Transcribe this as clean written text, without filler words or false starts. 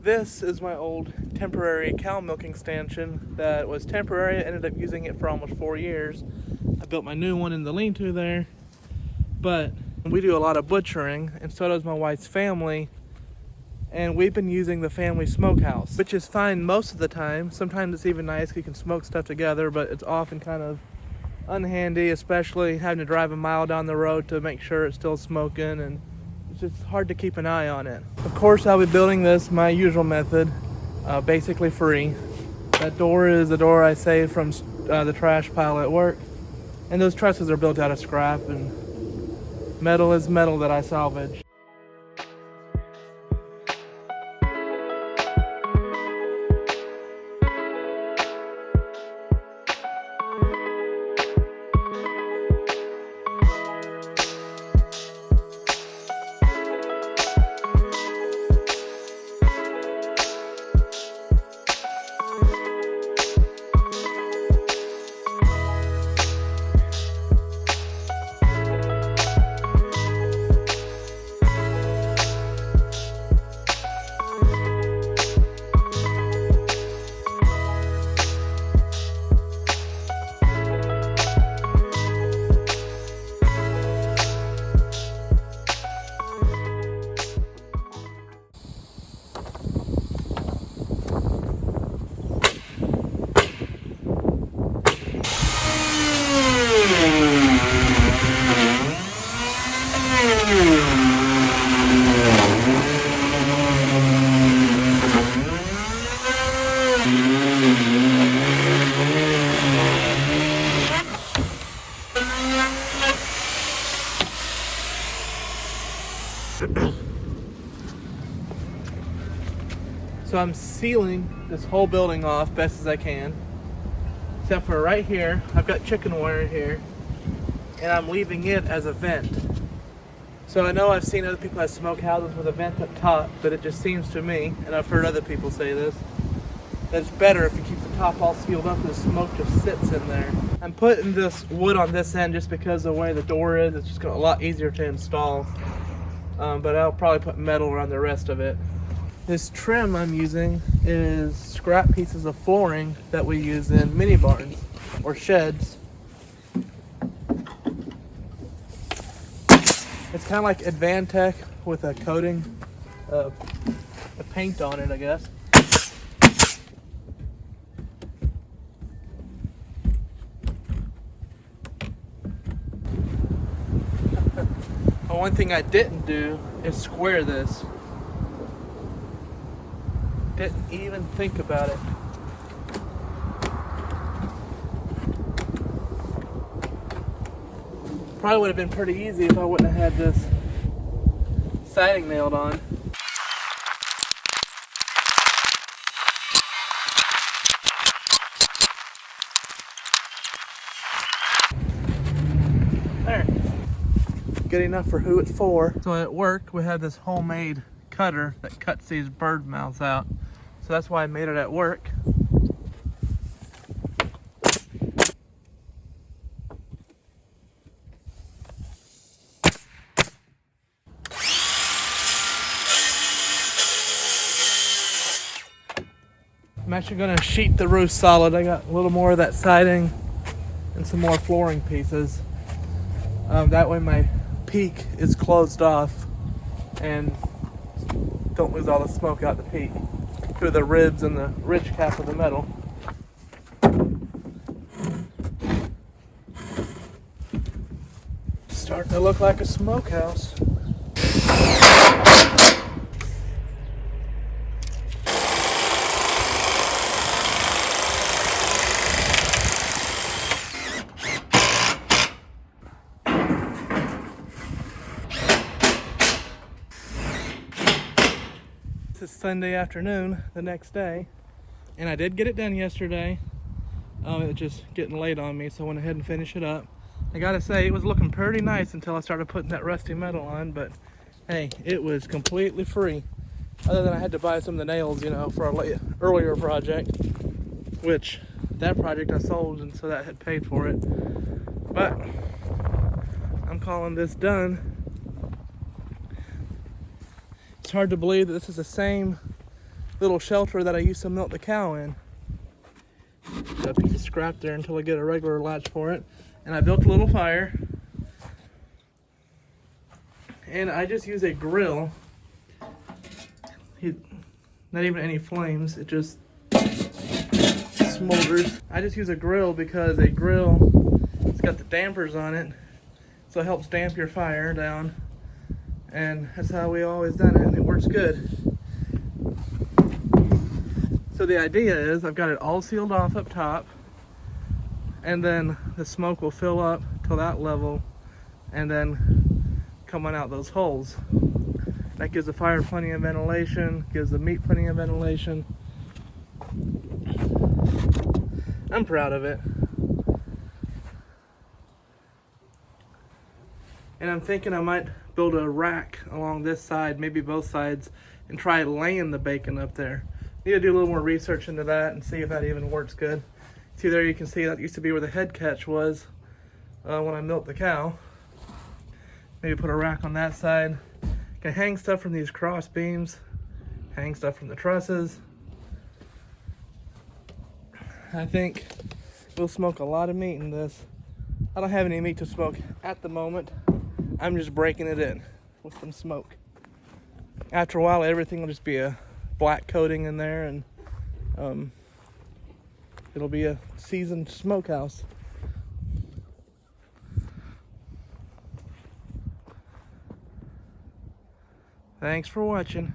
This is my old temporary cow milking stanchion that was temporary. I ended up using it for almost 4 years. I built my new one in the lean-to there, but we do a lot of butchering, and so does my wife's family, and we've been using the family smokehouse, which is fine most of the time. Sometimes it's even nice, you can smoke stuff together, but it's often kind of unhandy, especially having to drive a mile down the road to make sure it's still smoking, and it's just hard to keep an eye on it. Of course, I'll be building this my usual method, basically free. That door is the door I saved from the trash pile at work, and those trusses are built out of scrap, and metal is metal that I salvage. So I'm sealing this whole building off best as I can, except for right here. I've got chicken wire here, and I'm leaving it as a vent. So I know I've seen other people have smokehouses with a vent up top, but it just seems to me, and I've heard other people say this, that it's better if you keep the top all sealed up and the smoke just sits in there. I'm putting this wood on this end just because of the way the door is. It's just a lot easier to install, but I'll probably put metal around the rest of it. This trim I'm using is scrap pieces of flooring that we use in mini barns or sheds. It's kind of like Advantech with a coating of a paint on it, I guess. One thing I didn't do is square this. Didn't even think about it. Probably would have been pretty easy if I wouldn't have had this siding nailed on. There. Good enough for who it's for. So at work, we had this homemade cutter that cuts these bird mouths out. So that's why I made it at work. I'm actually going to sheet the roof solid. I got a little more of that siding and some more flooring pieces. That way my peak is closed off and don't lose all the smoke out the peak through the ribs and the ridge cap of the metal. Starting to look like a smokehouse. It's Sunday afternoon, the next day, and I did get it done yesterday. It was just getting late on me, so I went ahead and finished it up. I gotta say, it was looking pretty nice until I started putting that rusty metal on, but hey, it was completely free. Other than I had to buy some of the nails, you know, for a earlier project, which that project I sold, and so that had paid for it. But I'm calling this done. It's hard to believe that this is the same little shelter that I used to milk the cow in. Got a piece of scrap there until I get a regular latch for it. And I built a little fire. And I just use a grill. Not even any flames, it just smolders. I just use a grill because a grill, it's got the dampers on it, so it helps damp your fire down. And that's how we always done it, and it works good. So the idea is I've got it all sealed off up top, and then the smoke will fill up to that level and then coming out those holes. That gives the fire plenty of ventilation, gives the meat plenty of ventilation. I'm proud of it. And I'm thinking I might build a rack along this side, maybe both sides, and try laying the bacon up there. Need to do a little more research into that and see if that even works good. See there, you can see that used to be where the head catch was when I milked the cow. Maybe put a rack on that side. Can hang stuff from these cross beams, hang stuff from the trusses. I think we'll smoke a lot of meat in this. I don't have any meat to smoke at the moment. I'm just breaking it in with some smoke. After a while, everything will just be a black coating in there, and it'll be a seasoned smokehouse. Thanks for watching.